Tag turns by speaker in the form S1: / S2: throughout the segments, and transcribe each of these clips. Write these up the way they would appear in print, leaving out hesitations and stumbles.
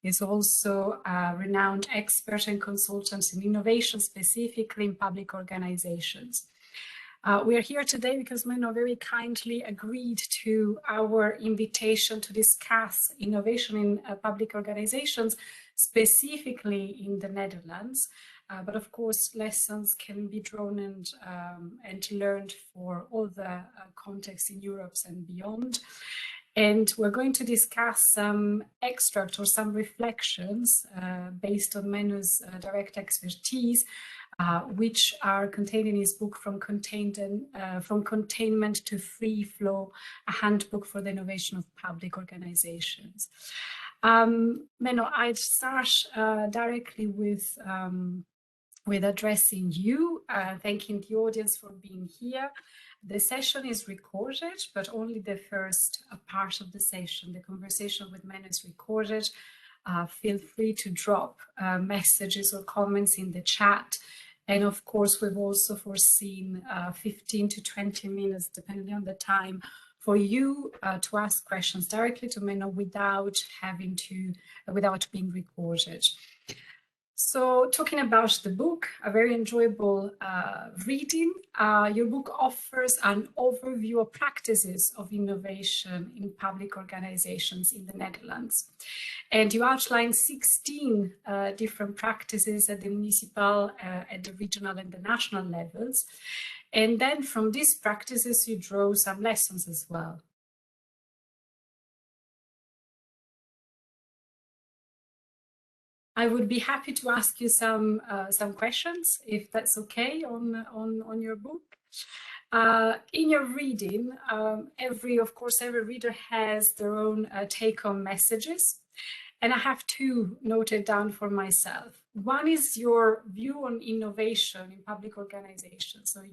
S1: is also a renowned expert and consultant in innovation, specifically in public organizations. We are here today because Menno very kindly agreed to our invitation to discuss innovation in public organizations, specifically in the Netherlands. But of course, lessons can be drawn and learned for all the contexts in Europe and beyond. And we're going to discuss some extract or some reflections based on Menno's direct expertise, which are contained in his book From Containment to Free Flow, a handbook for the innovation of public organizations. Menno, I'd start directly with addressing you, thanking the audience for being here. The session is recorded, but only the first part of the session. The conversation with Menno is recorded. Feel free to drop messages or comments in the chat. And of course, we've also foreseen 15 to 20 minutes, depending on the time, for you to ask questions directly to Menno without being recorded. So talking about the book, a very enjoyable reading. Your book offers an overview of practices of innovation in public organizations in the Netherlands. And you outline 16 different practices at the municipal, at the regional and the national levels. And then from these practices, you draw some lessons as well. I would be happy to ask you some questions, if that's okay, on your book. In your reading, every reader has their own take-home messages, and I have two noted down for myself. One is your view on innovation in public organizations. So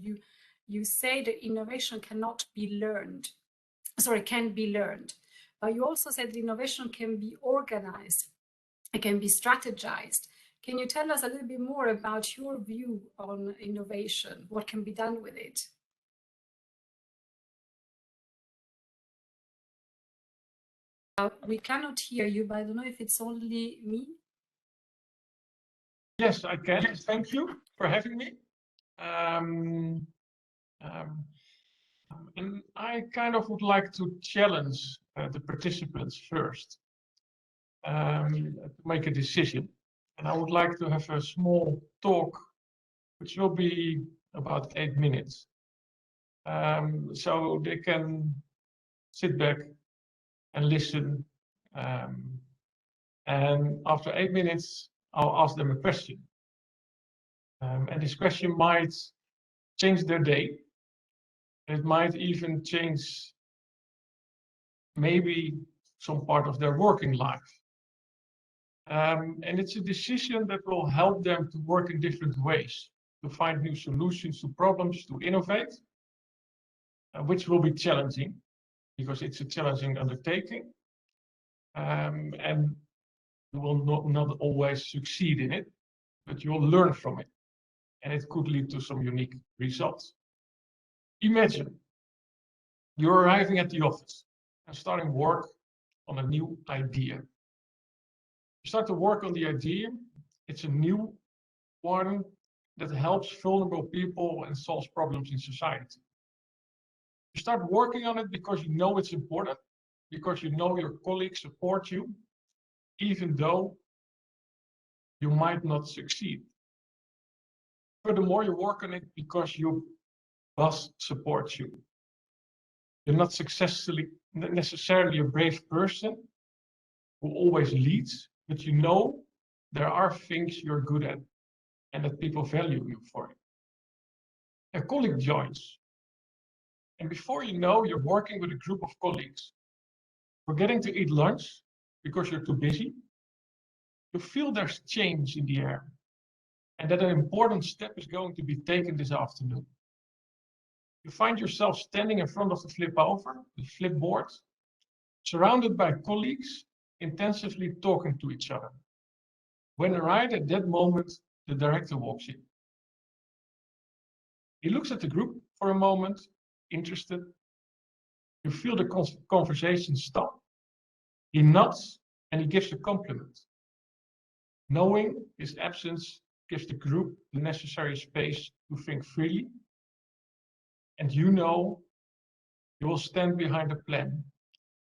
S1: you say that innovation cannot be learned, can be learned, but you also said that innovation can be organized. It can be strategized. Can you tell us a little bit more about your view on innovation? What can be done with it? We cannot hear you, but I don't know if it's only me.
S2: Yes, I can. Thank you for having me. And I kind of would like to challenge the participants first. To make a decision, and I would like to have a small talk which will be about 8 minutes, so they can sit back and listen, and after 8 minutes I'll ask them a question, and this question might change their day. It might even change maybe some part of their working life. And it's a decision that will help them to work in different ways, to find new solutions to problems, to innovate, which will be challenging because it's a challenging undertaking. And you will not always succeed in it, but you'll learn from it. And it could lead to some unique results. Imagine you're arriving at the office and starting work on a new idea. You start to work on the idea. It's a new one that helps vulnerable people and solves problems in society. You start working on it because you know it's important, because you know your colleagues support you, even though you might not succeed. Furthermore, you work on it because your boss supports you. You're not necessarily a brave person who always leads, but you know there are things you're good at and that people value you for it. A colleague joins, and before you know, you're working with a group of colleagues. Forgetting to eat lunch because you're too busy. You feel there's change in the air and that an important step is going to be taken this afternoon. You find yourself standing in front of the flipboard, surrounded by colleagues, intensively talking to each other. When right at that moment, the director walks in. He looks at the group for a moment, interested. You feel the conversation stop. He nods and he gives a compliment. Knowing this absence gives the group the necessary space to think freely, and you know you will stand behind the plan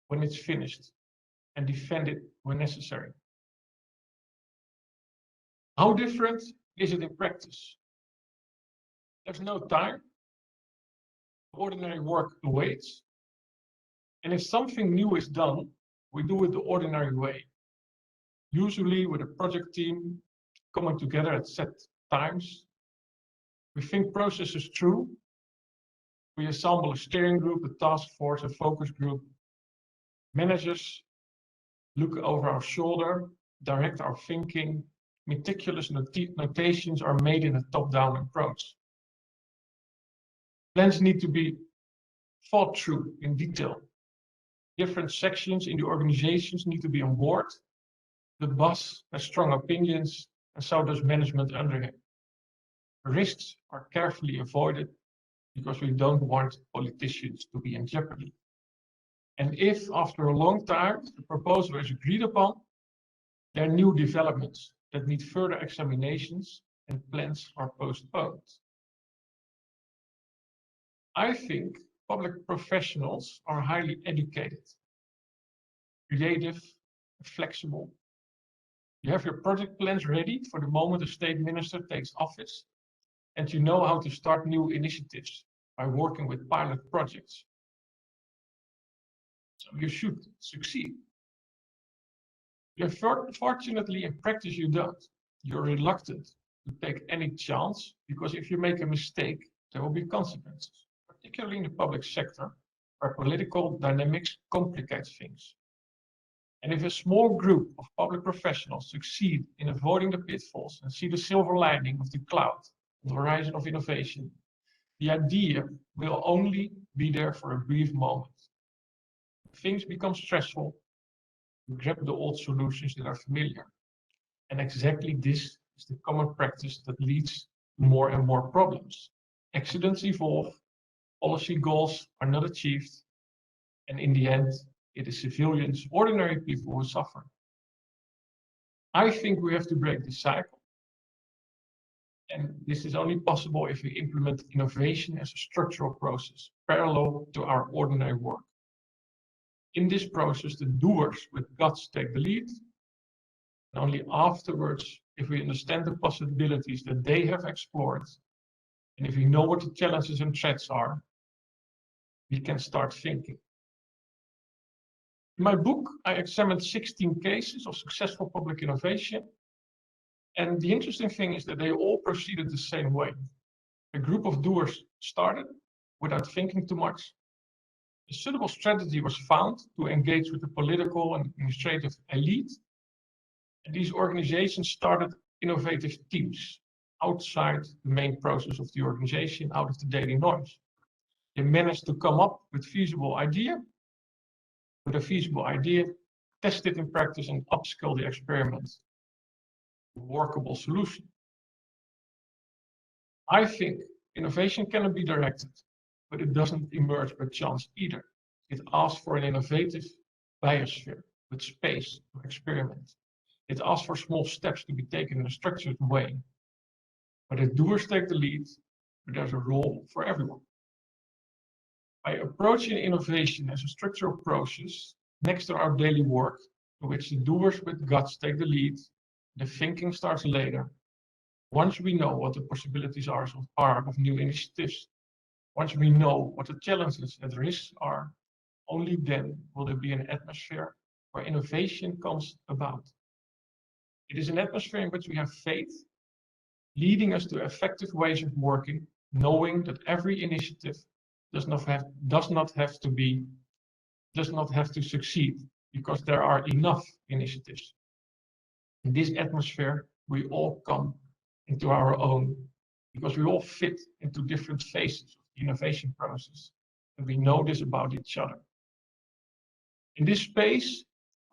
S2: when it's finished and defend it when necessary. How different is it in practice? There's no time. Ordinary work awaits. And if something new is done, we do it the ordinary way. Usually with a project team coming together at set times. We think processes through. We assemble a steering group, a task force, a focus group. Managers look over our shoulder, direct our thinking. Meticulous notations are made in a top-down approach. Plans need to be thought through in detail. Different sections in the organizations need to be on board. The boss has strong opinions, and so does management under him. Risks are carefully avoided because we don't want politicians to be in jeopardy. And if, after a long time, the proposal is agreed upon, there are new developments that need further examinations and plans are postponed. I think public professionals are highly educated, creative, flexible. You have your project plans ready for the moment a state minister takes office, and you know how to start new initiatives by working with pilot projects. So you should succeed. Fortunately, in practice, you don't. You're reluctant to take any chance because if you make a mistake, there will be consequences, particularly in the public sector, where political dynamics complicate things. And if a small group of public professionals succeed in avoiding the pitfalls and see the silver lining of the cloud on the horizon of innovation, the idea will only be there for a brief moment. If things become stressful, you grab the old solutions that are familiar. And exactly this is the common practice that leads to more and more problems. Accidents evolve, policy goals are not achieved, and in the end, it is civilians, ordinary people who suffer. I think we have to break this cycle. And this is only possible if we implement innovation as a structural process, parallel to our ordinary work. In this process, the doers with guts take the lead. And only afterwards, if we understand the possibilities that they have explored, and if we know what the challenges and threats are, we can start thinking. In my book, I examined 16 cases of successful public innovation. And the interesting thing is that they all proceeded the same way. A group of doers started without thinking too much. A suitable strategy was found to engage with the political and administrative elite. And these organizations started innovative teams outside the main process of the organization, out of the daily noise. They managed to come up with a feasible idea, test it in practice and upscale the experiment. A workable solution. I think innovation cannot be directed, but it doesn't emerge by chance either. It asks for an innovative biosphere with space to experiment. It asks for small steps to be taken in a structured way. But if doers take the lead, there's a role for everyone. By approaching innovation as a structural process next to our daily work, in which the doers with guts take the lead, the thinking starts later. Once we know what the possibilities are of new initiatives, once we know what the challenges and risks are, only then will there be an atmosphere where innovation comes about. It is an atmosphere in which we have faith, leading us to effective ways of working, knowing that every initiative does not have to succeed because there are enough initiatives. In this atmosphere, we all come into our own because we all fit into different phases of the innovation process, and we know this about each other. In this space,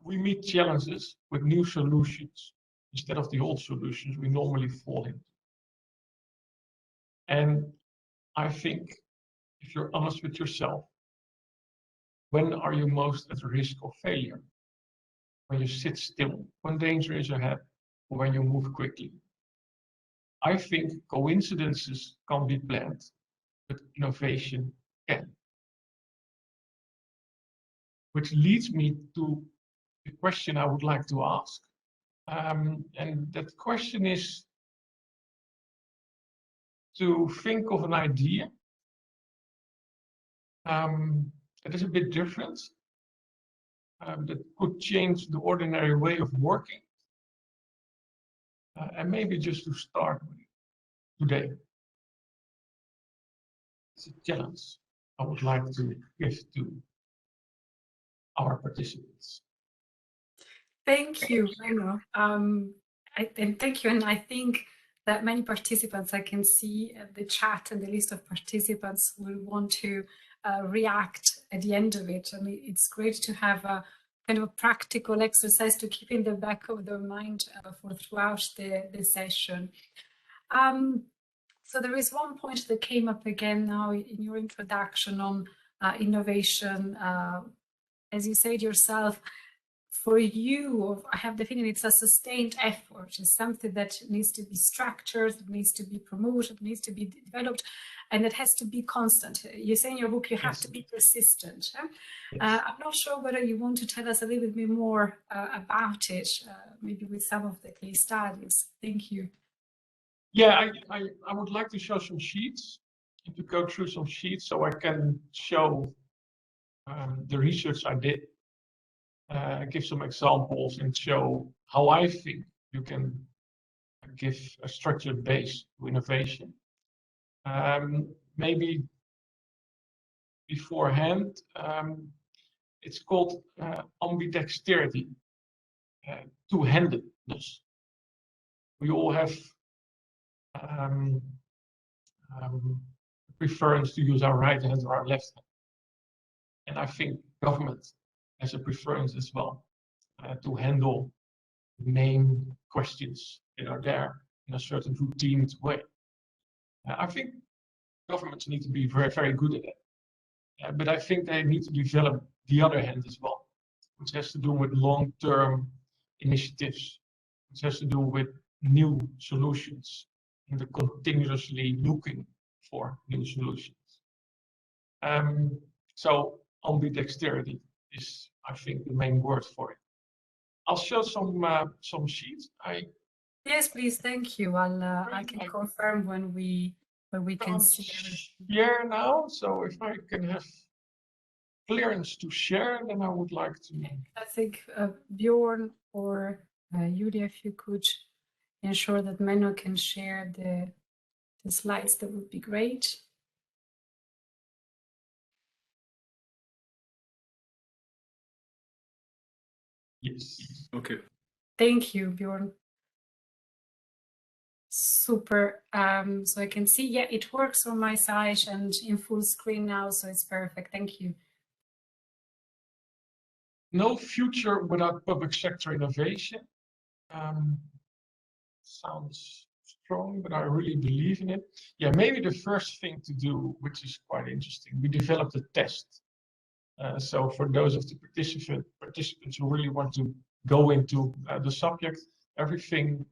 S2: we meet challenges with new solutions instead of the old solutions we normally fall into. And I think if you're honest with yourself, when are you most at risk of failure? When you sit still, when danger is ahead, when you move quickly. I think coincidences can't be planned, but innovation can. Which leads me to the question I would like to ask. And that question is to think of an idea that is a bit different, that could change the ordinary way of working, and maybe just to start with today. It's a challenge I would like to give to our participants.
S1: Thank you, Menno. And thank you. And I think that many participants, I can see the chat and the list of participants will want to react at the end of it. I mean, it's great to have a kind of a practical exercise to keep in the back of their mind for throughout the session. So there is one point that came up again now in your introduction on innovation. As you said yourself, for you, I have the feeling it's a sustained effort. It's something that needs to be structured, needs to be promoted, needs to be developed, and it has to be constant. You say in your book you have to be persistent. Yes. I'm not sure whether you want to tell us a little bit more about it, maybe with some of the case studies. Thank you.
S2: Yeah, I would like to show some sheets, to go through some sheets so I can show the research I did. Give some examples and show how I think you can give a structured base to innovation. Maybe beforehand, it's called ambidexterity, two-handedness. We all have preference to use our right hand or our left hand. And I think government has a preference as well to handle main questions that are there in a certain routine way. I think governments need to be very, very good at it. But I think they need to develop the other hand as well, which has to do with long-term initiatives, which has to do with new solutions and the continuously looking for new solutions. So ambidexterity is, I think, the main word for it. I'll show some sheets.
S1: Yes, please. Thank you. I can confirm when we can see
S2: share now. So if I can have clearance to share, then I would like to.
S1: I think Bjorn or Julia, if you could ensure that Menno can share the slides, that would be great.
S2: Yes.
S3: Okay.
S1: Thank you, Bjorn. Super. So I can see, yeah, it works on my side and in full screen now, so it's perfect. Thank you.
S2: No future without public sector innovation. Sounds strong, but I really believe in it. Yeah, maybe the first thing to do, which is quite interesting, we developed a test. So for those of the participants who really want to go into the subject, everything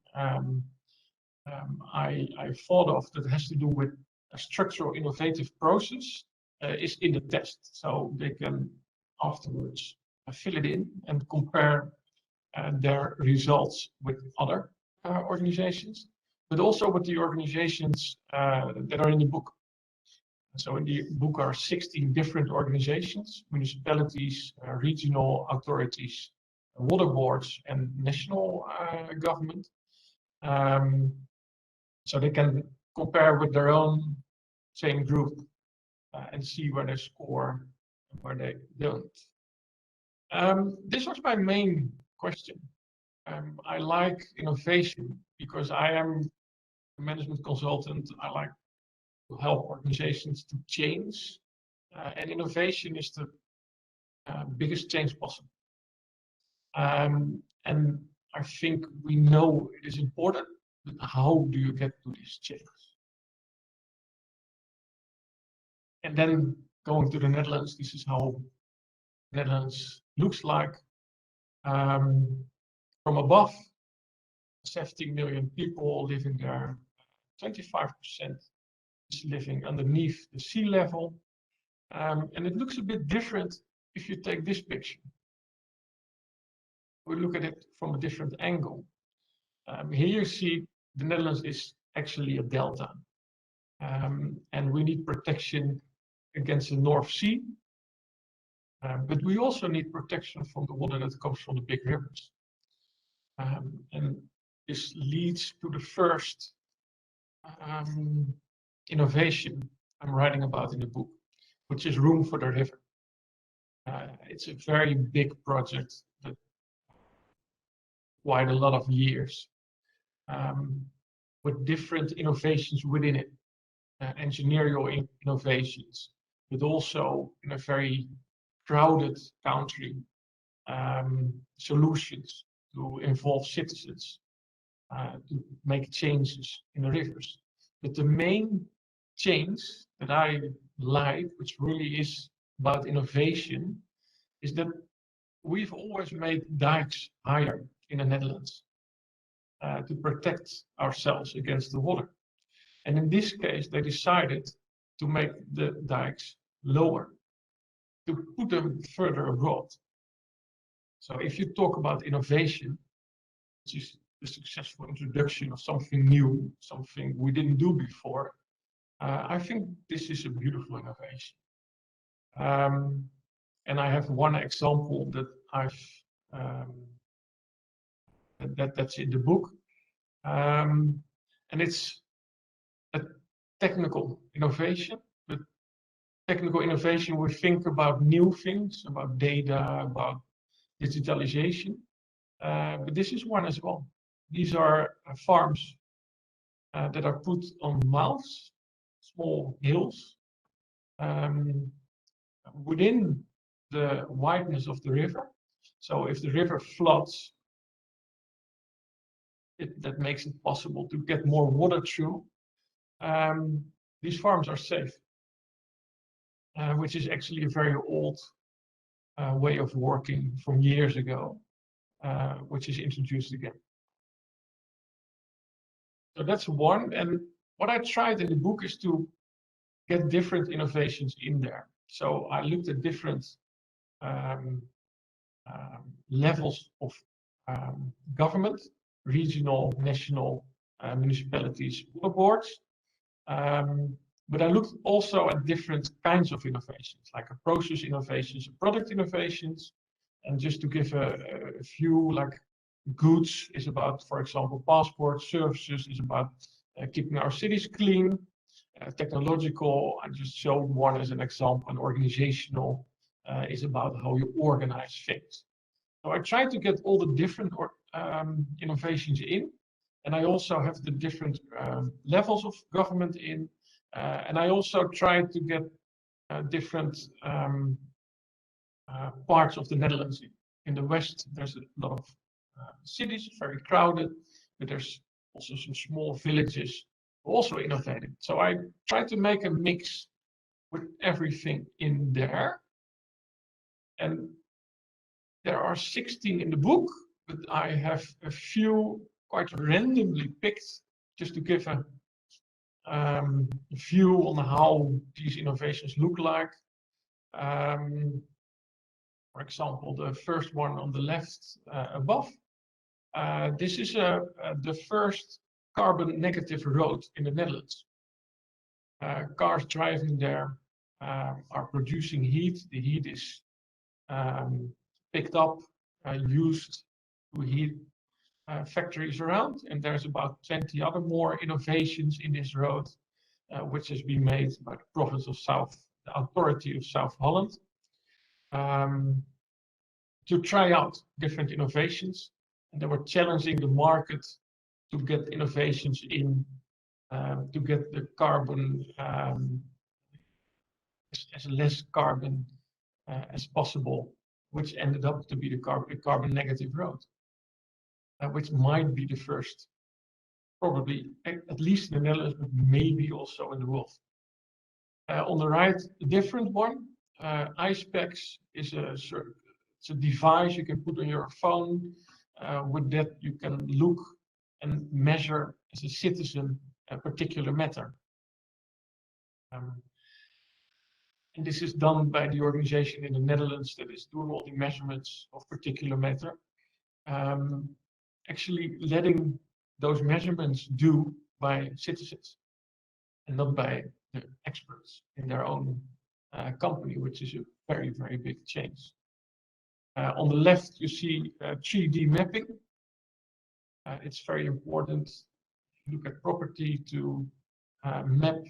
S2: I thought of that has to do with a structural innovative process is in the test. So they can afterwards fill it in and compare their results with other organizations, but also with the organizations that are in the book. So in the book are 16 different organizations, municipalities, regional authorities, water boards, and national government. So they can compare with their own same group and see where they score and where they don't. This was my main question. I like innovation because I am a management consultant. I like to help organizations to change, and innovation is the biggest change possible. And I think we know it is important, but how do you get to this change? And then going to the Netherlands, this is how the Netherlands looks like. From above, 17 million people living there. 25% is living underneath the sea level. And it looks a bit different if you take this picture. We look at it from a different angle. Here you see the Netherlands is actually a delta. And we need protection against the North Sea. But we also need protection from the water that comes from the big rivers. And this leads to the first innovation I'm writing about in the book, which is Room for the River. It's a very big project that quite a lot of years, with different innovations within it, engineering innovations, but also in a very crowded country, solutions to involve citizens, to make changes in the rivers. But the main change that I like, which really is about innovation, is that we've always made dikes higher in the Netherlands to protect ourselves against the water. And in this case, they decided to make the dikes lower, to put them further abroad. So if you talk about innovation, which is the successful introduction of something new, something we didn't do before, I think this is a beautiful innovation. And I have one example that that's in the book, and it's a technical innovation. But technical innovation, we think about new things, about data, about digitalization. But this is one as well. These are farms that are put on mouths, small hills, within the wideness of the river. So if the river floods, that makes it possible to get more water through. These farms are safe, which is actually a very old way of working from years ago, which is introduced again. So that's one. And what I tried in the book is to get different innovations in there. So I looked at different levels of government, regional, national, municipalities, water boards. But I looked also at different kinds of innovations, like a process innovations, product innovations. And just to give a few, like goods is about, for example, passports. Services is about keeping our cities clean. Technological, I just showed one as an example, and organizational is about how you organize things. So I tried to get all the different innovations in, and I also have the different levels of government in, and I also tried to get different parts of the Netherlands in. In the west, there's a lot of cities, very crowded, but there's also some small villages also innovative. So I tried to make a mix with everything in there. And there are 16 in the book, but I have a few quite randomly picked just to give a view on how these innovations look like. For example, the first one on the left above. This is the first carbon negative road in the Netherlands. Cars driving there are producing heat. The heat is picked up, used to heat factories around, and there's about 20 other more innovations in this road, which has been made by the province of the authority of South Holland, to try out different innovations. And they were challenging the market to get innovations in, to get the carbon as less carbon as possible, which ended up to be the carbon negative road, which might be the first, probably at least in the Netherlands, but maybe also in the world. On the right, a different one. iSpecs is it's a device you can put on your phone. With that, you can look and measure as a citizen a particular matter. And this is done by the organization in the Netherlands that is doing all the measurements of particular matter. Actually letting those measurements do by citizens and not by the experts in their own company, which is a very, very big change. On the left, you see 3D mapping. It's very important to look at property to map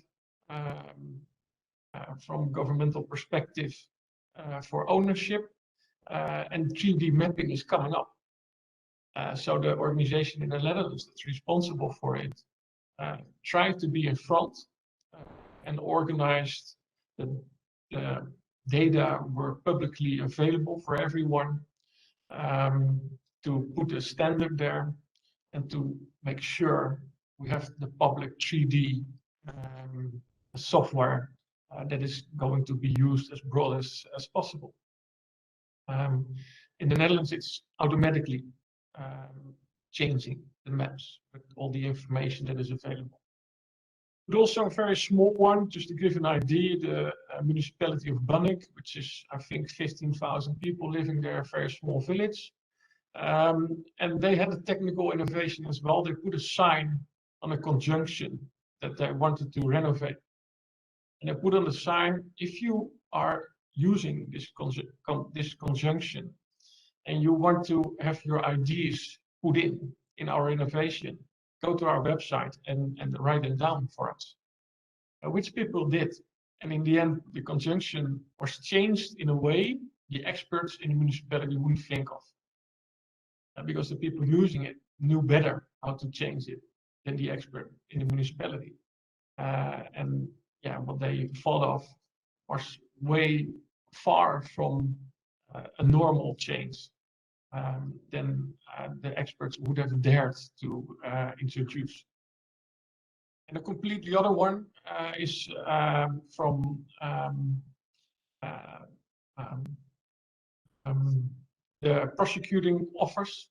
S2: from governmental perspective for ownership, and 3D mapping is coming up. So the organization in the Netherlands that's responsible for it tried to be in front and organized the data were publicly available for everyone, to put a standard there and to make sure we have the public 3D software that is going to be used as broad as possible. In the Netherlands, it's automatically changing the maps with all the information that is available. But also a very small one, just to give an idea, the municipality of Bunnik, which is, I think, 15,000 people living there, a very small village. And they had a technical innovation as well. They put a sign on a conjunction that they wanted to renovate. And they put on the sign, if you are using this conjunction and you want to have your ideas put in our innovation, go to our website and write them down for us. Which people did. And in the end, the conjunction was changed in a way the experts in the municipality wouldn't think of. Because the people using it knew better how to change it than the expert in the municipality. And yeah, what they thought of was way far from a normal change than the experts would have dared to introduce. And a completely other one is from the prosecuting office.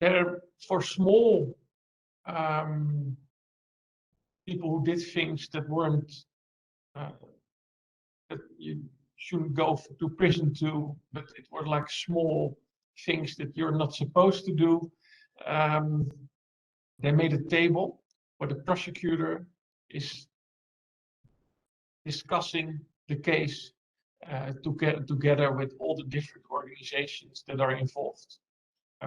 S2: They're for small people who did things that weren't that you shouldn't go to prison to, but it were like small things that you're not supposed to do. They made a table where the prosecutor is discussing the case together with all the different organizations that are involved.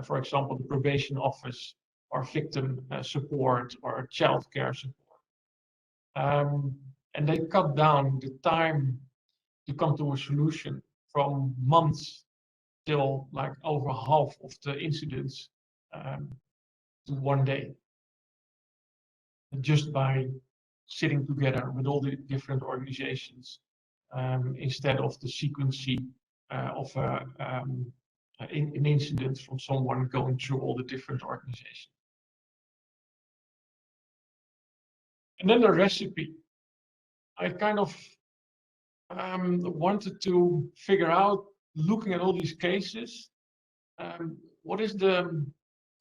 S2: For example, the probation office, or victim support, or child care support. And they cut down the time to come to a solution from months till like over half of the incidents to 1 day. Just by sitting together with all the different organizations instead of the sequencing of an incident from someone going through all the different organizations. And then the recipe. I kind of wanted to figure out, looking at all these cases, what is the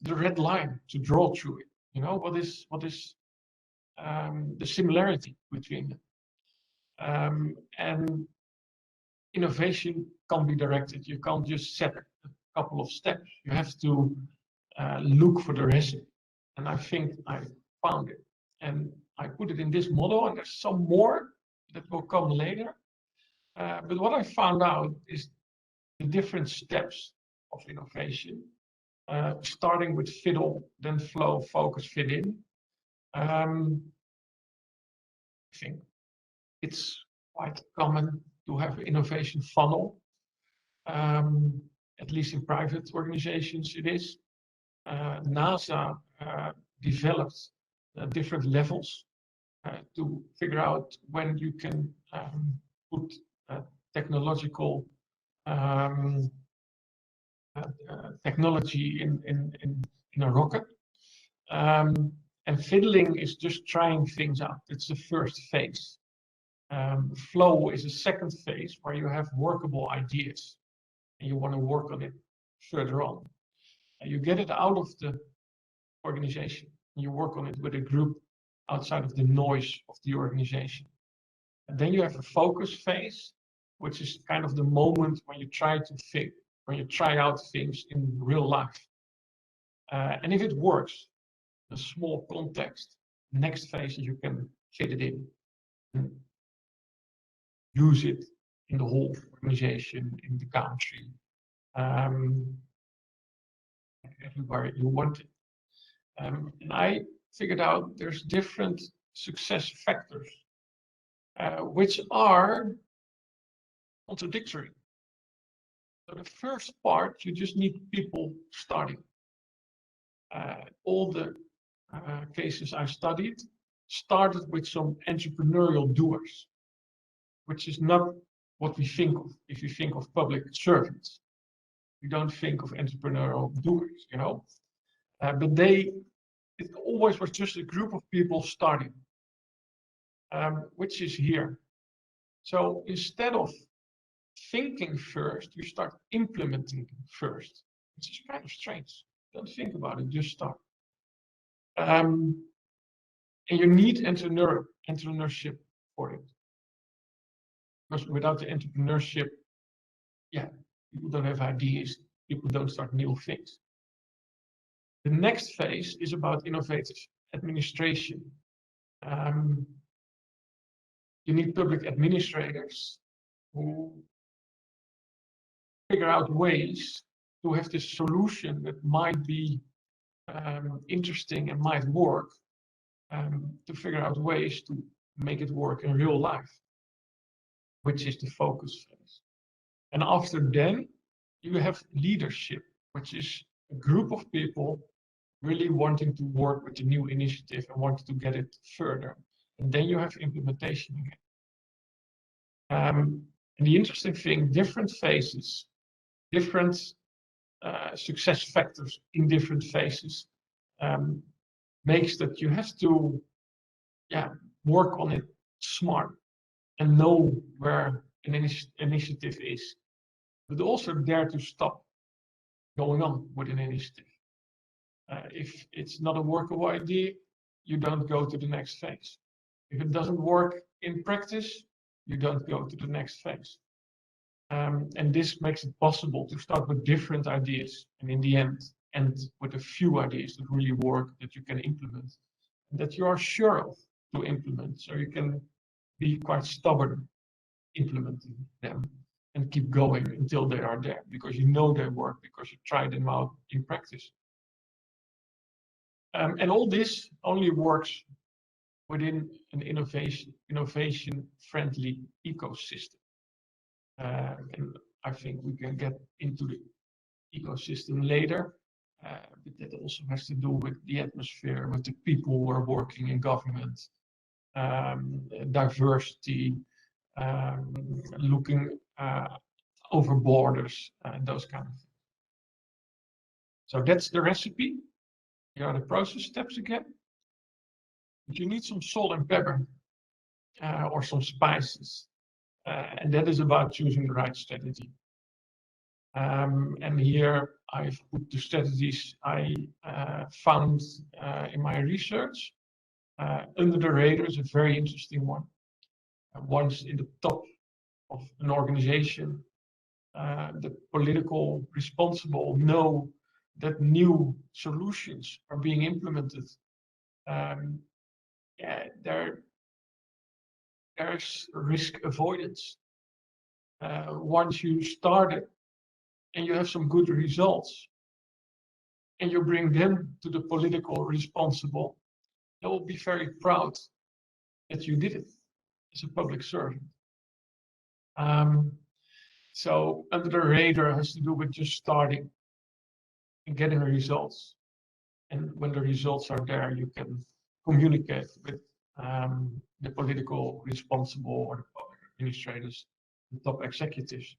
S2: red line to draw through it? You know, what is the similarity between them? And innovation can't be directed. You can't just set a couple of steps. You have to look for the recipe. And I think I found it. And I put it in this model, and there's some more that will come later. But what I found out is the different steps of innovation, starting with fiddle, then flow, focus, fit in. I think it's quite common to have an innovation funnel. At least in private organizations it is. NASA developed different levels to figure out when you can put technological technology in a rocket. And fiddling is just trying things out. It's the first phase. Flow is a second phase where you have workable ideas and you want to work on it further on. You get it out of the organization. You work on it with a group outside of the noise of the organization. And then you have a focus phase, which is kind of the moment when you try to think, when you try out things in real life. And if it works, a small context, next phase you can fit it in and use it in the whole organization, in the country, everywhere you want it. And I figured out there's different success factors, which are contradictory. So the first part, you just need people starting. All the cases I studied started with some entrepreneurial doers, which is not what we think of if you think of public servants. We don't think of entrepreneurial doers, you know. But it always was just a group of people starting, which is here. So instead of thinking first, you start implementing first, which is kind of strange. Don't think about it, just start. And you need entrepreneurship for it. Because without the entrepreneurship, yeah, people don't have ideas, people don't start new things. The next phase is about innovative administration. You need public administrators who figure out ways to have this solution that might be interesting and might work, to figure out ways to make it work in real life, which is the focus phase. And after then, you have leadership, which is a group of people really wanting to work with the new initiative and wanting to get it further. And then you have implementation again. And the interesting thing, different phases, different success factors in different phases, makes that you have to work on it smart and know where an initiative is, but also dare to stop going on with an initiative. If it's not a workable idea, you don't go to the next phase. If it doesn't work in practice, you don't go to the next phase. And this makes it possible to start with different ideas and in the end with a few ideas that really work, that you can implement, and that you are sure of to implement. So you can be quite stubborn implementing them and keep going until they are there, because you know they work, because you try them out in practice. And all this only works within an innovation-friendly ecosystem. And I think we can get into the ecosystem later, but that also has to do with the atmosphere, with the people who are working in government, diversity, looking over borders, those kind of things. So that's the recipe. Here are the process steps again. But you need some salt and pepper or some spices. And that is about choosing the right strategy. And here I've put the strategies I found in my research. Under the radar is a very interesting one. Once in the top of an organization, the political responsible know that new solutions are being implemented. There's risk avoidance. Once you start it and you have some good results and you bring them to the political responsible, they will be very proud that you did it as a public servant. So under the radar has to do with just starting and getting the results. And when the results are there, you can communicate with the political responsible or the public administrators, the top executives.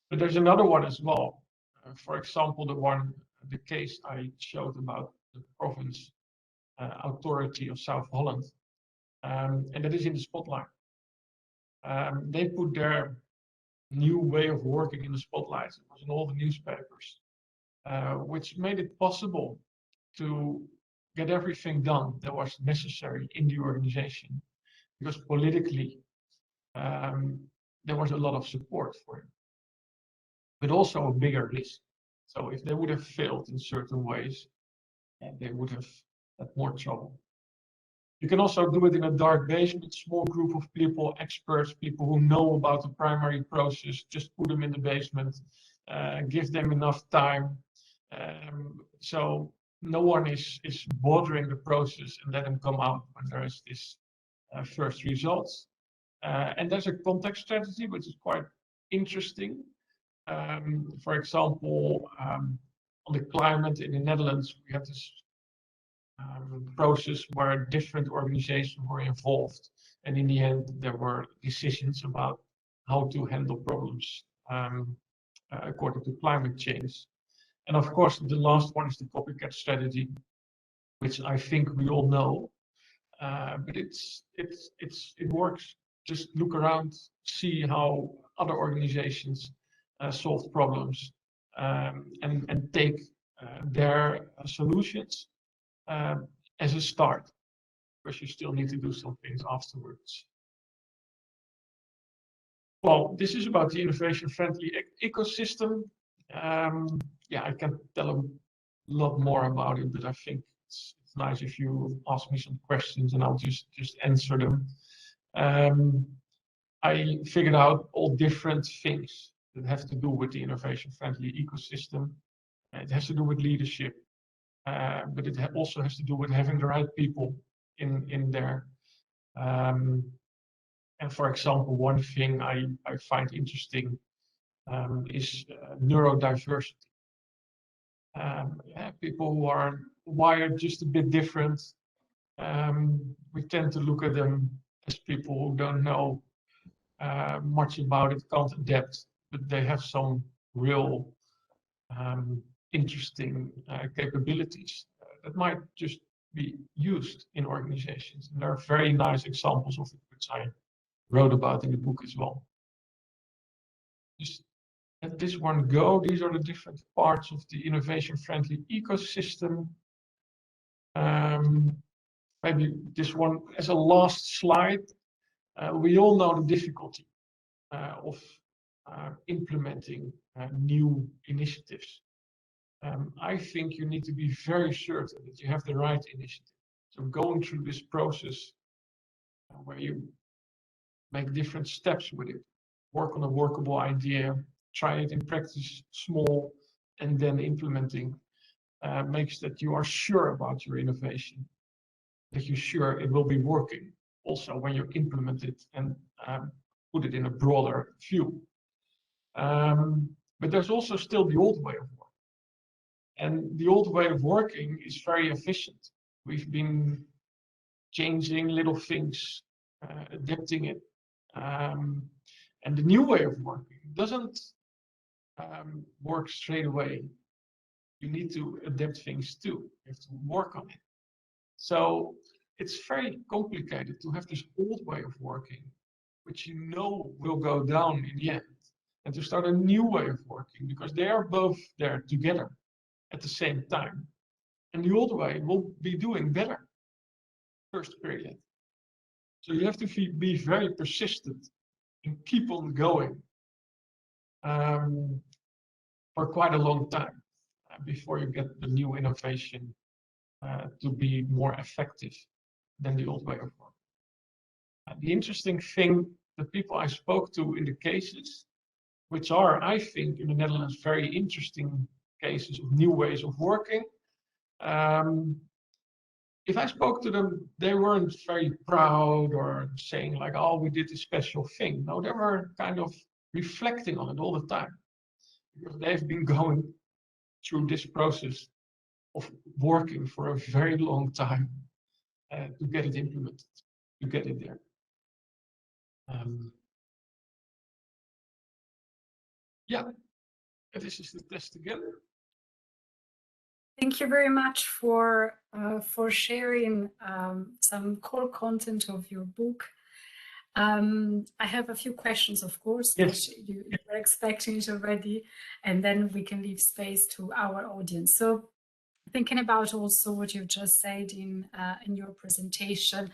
S2: But there's another one as well. For example, the case I showed about the province authority of South Holland, and that is in the spotlight. They put their new way of working in the spotlight. It was in all the newspapers. which made it possible to get everything done that was necessary in the organization, because politically there was a lot of support for it, but also a bigger risk. So if they would have failed in certain ways, they would have had more trouble. You can also do it in a dark basement, small group of people, experts, people who know about the primary process, just put them in the basement, give them enough time. So no one is bothering the process and let them come out when there is this first results. And there's a context strategy, which is quite interesting. For example, on the climate in the Netherlands, we have this process where different organizations were involved. And in the end, there were decisions about how to handle problems according to climate change. And of course, the last one is the copycat strategy, which I think we all know. But it works. Just look around, see how other organizations solve problems, and take their solutions as a start, because you still need to do some things afterwards. Well, this is about the innovation-friendly ecosystem. Yeah, I can tell a lot more about it, but I think it's nice if you ask me some questions and I'll just answer them. I figured out all different things that have to do with the innovation-friendly ecosystem. It has to do with leadership, but it also has to do with having the right people in there. And for example, one thing I find interesting is neurodiversity. Yeah, people who are wired just a bit different. We tend to look at them as people who don't know much about it, can't adapt, but they have some real interesting capabilities that might just be used in organizations. And there are very nice examples of it, which I wrote about in the book as well. Just let this one go. These are the different parts of the innovation-friendly ecosystem. Maybe this one as a last slide. We all know the difficulty of implementing new initiatives. I think you need to be very certain that you have the right initiative. So going through this process where you make different steps with it, work on a workable idea, try it in practice small, and then implementing makes that you are sure about your innovation, that you're sure it will be working also when you implement it and put it in a broader view. But there's also still the old way of working. And the old way of working is very efficient. We've been changing little things, adapting it. And the new way of working doesn't work straight away. You need to adapt things too. You have to work on it. So it's very complicated to have this old way of working, which you know will go down in the end, and to start a new way of working, because they are both there together at the same time. And the old way will be doing better first period. So you have to be very persistent and keep on going for quite a long time before you get the new innovation to be more effective than the old way of working. The interesting thing, the people I spoke to in the cases, which are, I think, in the Netherlands, very interesting cases of new ways of working. If I spoke to them, they weren't very proud or saying like, oh, we did a special thing. No, they were kind of reflecting on it all the time, because they've been going through this process of working for a very long time to get it implemented, to get it there. Yeah, this is the test together.
S1: Thank you very much for sharing some core content of your book. I have a few questions, of course,
S2: Yes.
S1: that you were expecting it already, and then we can leave space to our audience. So thinking about also what you've just said in your presentation,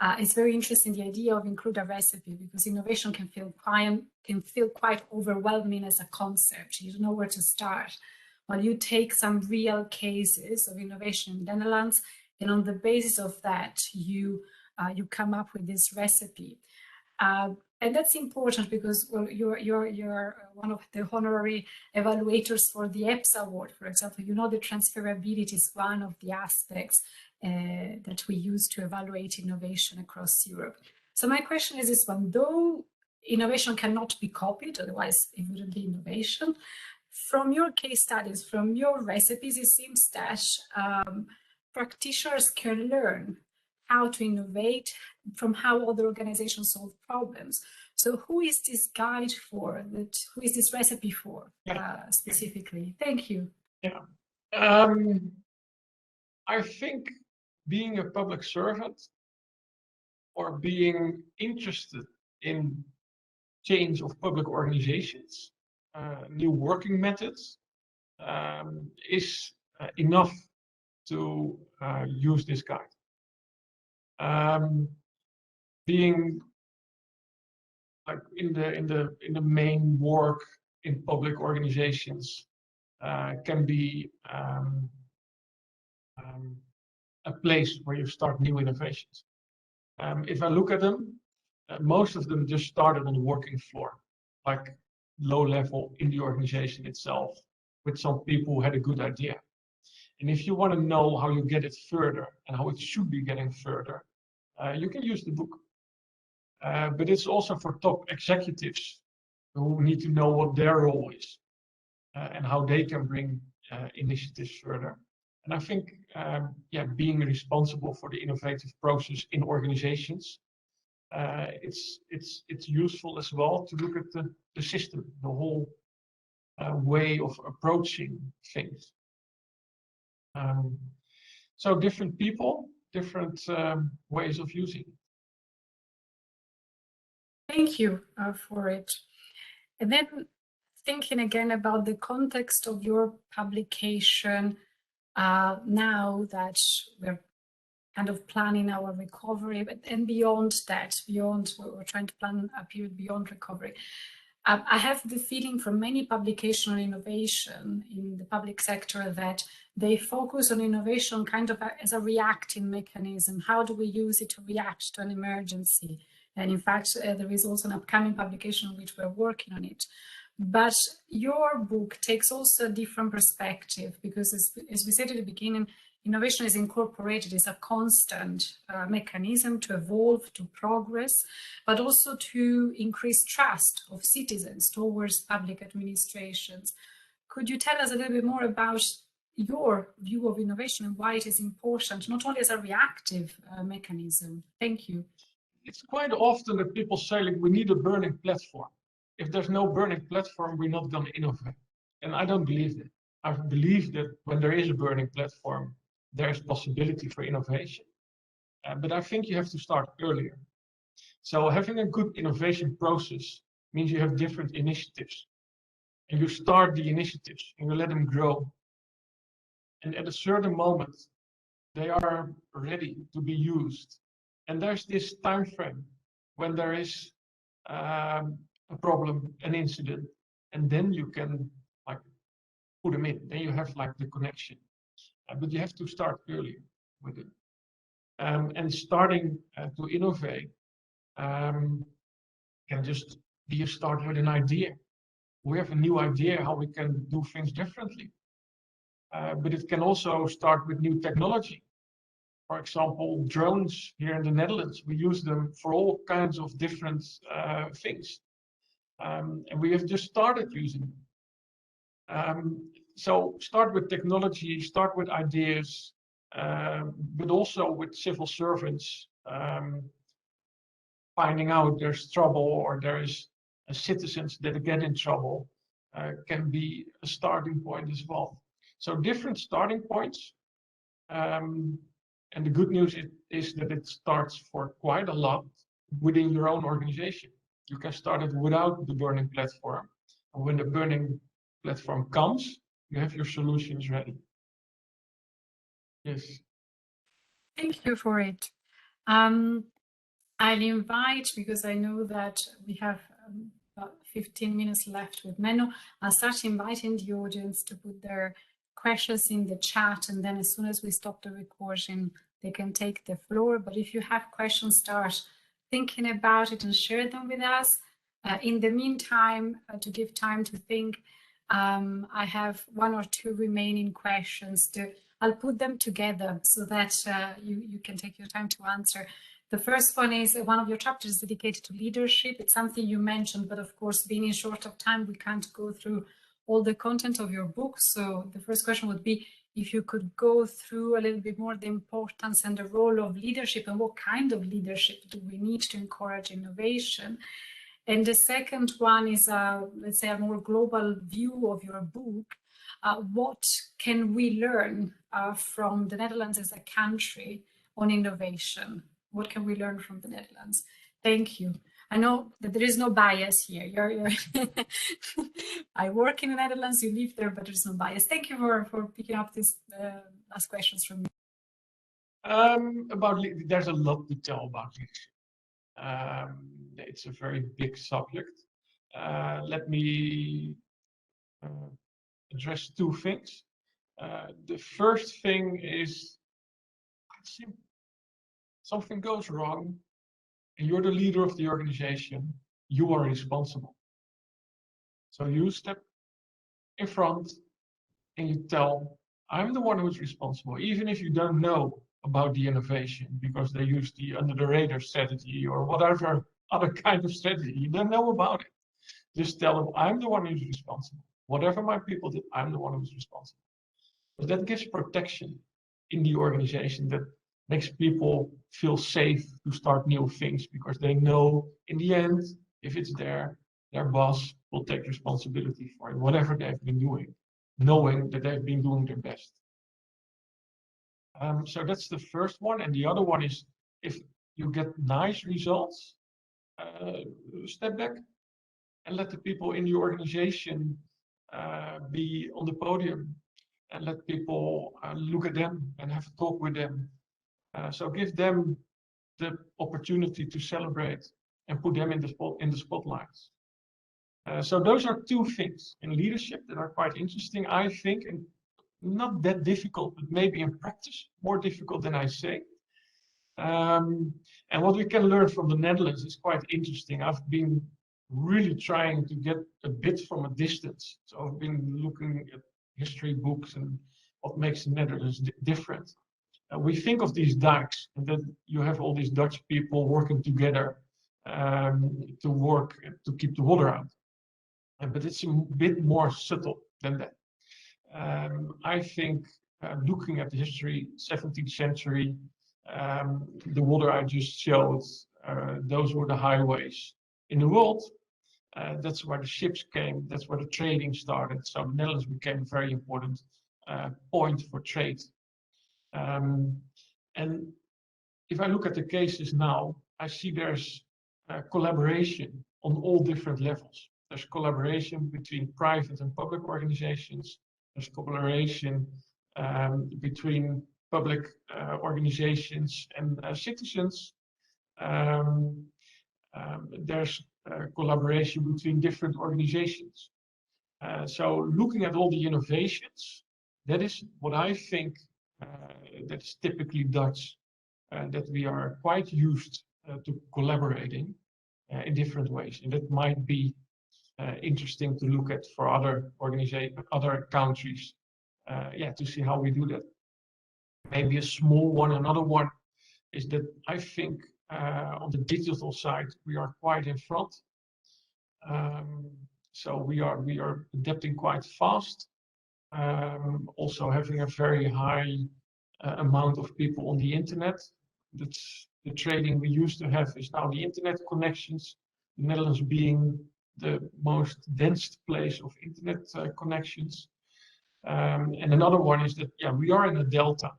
S1: it's very interesting, the idea of include a recipe, because innovation can feel quite overwhelming as a concept. You don't know where to start. Well, you take some real cases of innovation in the Netherlands, and on the basis of that, you come up with this recipe. And that's important because, well, you're one of the honorary evaluators for the EPSA award, for example. You know, the transferability is one of the aspects that we use to evaluate innovation across Europe. So my question is this one: though innovation cannot be copied, otherwise it wouldn't be innovation, from your case studies, from your recipes, it seems that practitioners can learn how to innovate from how other organizations solve problems. So who is this guide for? Who is this recipe for specifically? Thank you.
S2: Yeah. I think being a public servant or being interested in change of public organizations, new working methods, is enough to use this guide. Being like in the main work in public organizations can be a place where you start new innovations. If I look at them, most of them just started on the working floor, like low level in the organization itself, with some people who had a good idea. And if you want to know how you get it further and how it should be getting further, you can use the book. But it's also for top executives who need to know what their role is and how they can bring initiatives further. And I think, being responsible for the innovative process in organizations, it's useful as well to look at the system, the whole way of approaching things. So different people, different ways of using it.
S1: Thank you for it. And then thinking again about the context of your publication, now that we're kind of planning our recovery, and beyond that, we're trying to plan a period beyond recovery. I have the feeling from many publications on innovation in the public sector that they focus on innovation kind of as a reacting mechanism. How do we use it to react to an emergency? And in fact, there is also an upcoming publication on which we're working on it. But your book takes also a different perspective, because as we said at the beginning, innovation is incorporated as a constant mechanism to evolve, to progress, but also to increase trust of citizens towards public administrations. Could you tell us a little bit more about your view of innovation and why it is important, not only as a reactive mechanism? Thank you.
S2: It's quite often that people say, like, we need a burning platform. If there's no burning platform, we're not going to innovate. And I don't believe that. I believe that when there is a burning platform, there's possibility for innovation. But I think you have to start earlier. So having a good innovation process means you have different initiatives. And you start the initiatives and you let them grow. And at a certain moment, they are ready to be used. And there's this time frame when there is a problem, an incident, and then you can like put them in. Then you have like the connection. But you have to start earlier with it. And starting to innovate can just be a start with an idea. We have a new idea how we can do things differently. But it can also start with new technology. For example, drones here in the Netherlands, we use them for all kinds of different things. And we have just started using them. So start with technology, start with ideas, but also with civil servants finding out there's trouble or there is citizens that get in trouble can be a starting point as well. So different starting points. And the good news is that it starts for quite a lot, within your own organization. You can start it without the burning platform. And when the burning platform comes, you have your solutions ready. Yes.
S1: Thank you for it. I'll invite, because I know that we have about 15 minutes left with Menno, I'll start inviting the audience to put their questions in the chat, and then as soon as we stop the recording, they can take the floor. But if you have questions, start thinking about it and share them with us. In the meantime, to give time to think, I have one or two remaining questions. I'll put them together so that you can take your time to answer. The first one is one of your chapters dedicated to leadership. It's something you mentioned, but of course, being in short of time, we can't go through all the content of your book. So the first question would be if you could go through a little bit more the importance and the role of leadership and what kind of leadership do we need to encourage innovation. And the second one is, let's say, a more global view of your book. What can we learn from the Netherlands as a country on innovation? What can we learn from the Netherlands? Thank you. I know that there is no bias here. I work in the Netherlands, you live there, but there's no bias. Thank you for picking up these last questions from me.
S2: There's a lot to tell about leadership. It's a very big subject. Let me address two things. The first thing is simple. Something goes wrong and you're the leader of the organization, you are responsible. So you step in front and you tell, I'm the one who's responsible, even if you don't know about the innovation because they use the under the radar strategy or whatever other kind of strategy. You don't know about it. Just tell them, I'm the one who's responsible. Whatever my people did, I'm the one who's responsible. But that gives protection in the organization, that makes people feel safe to start new things because they know in the end, if it's their boss will take responsibility for it, whatever they've been doing, knowing that they've been doing their best. So that's the first one. And the other one is, if you get nice results, step back and let the people in the organization be on the podium and let people look at them and have a talk with them. So give them the opportunity to celebrate and put them in the spotlights. So those are two things in leadership that are quite interesting, I think, and not that difficult, but maybe in practice more difficult than I say. And what we can learn from the Netherlands is quite interesting. I've been really trying to get a bit from a distance. So I've been looking at history books and what makes the Netherlands different. We think of these dikes and that you have all these Dutch people working together to keep the water out. But it's a bit more subtle than that. I think looking at the history, 17th century, the water I just showed, those were the highways in the world. That's where the ships came. That's where the trading started. So the Netherlands became a very important point for trade. And if I look at the cases now, I see there's collaboration on all different levels. There's collaboration between private and public organizations. There's collaboration between public organizations and citizens. There's collaboration between different organizations. So looking at all the innovations, that is what I think that's typically Dutch, that we are quite used to collaborating in different ways. And that might be interesting to look at for other other countries, to see how we do that. Maybe a small one. Another one is that I think on the digital side we are quite in front. So we are adapting quite fast. Also having a very high amount of people on the internet. That's the trading we used to have is now the internet connections. The Netherlands being the most dense place of internet connections. And another one is that we are in a delta.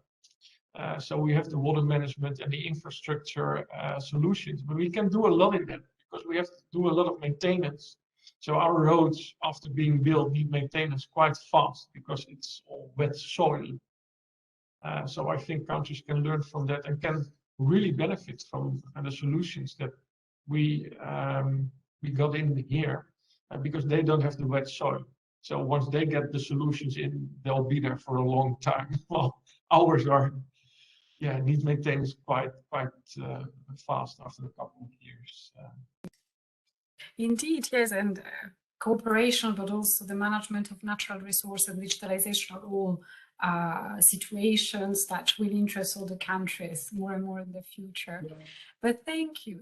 S2: So we have the water management and the infrastructure solutions, but we can do a lot in that because we have to do a lot of maintenance. So our roads, after being built, need maintenance quite fast because it's all wet soil. So I think countries can learn from that and can really benefit from the solutions that we got in here because they don't have the wet soil. So once they get the solutions in, they'll be there for a long time. Well, ours are, yeah, need maintenance quite fast after a couple of years.
S1: Indeed, yes, and cooperation, but also the management of natural resources and digitalization are all situations that will interest all the countries more and more in the future. Yeah. But thank you.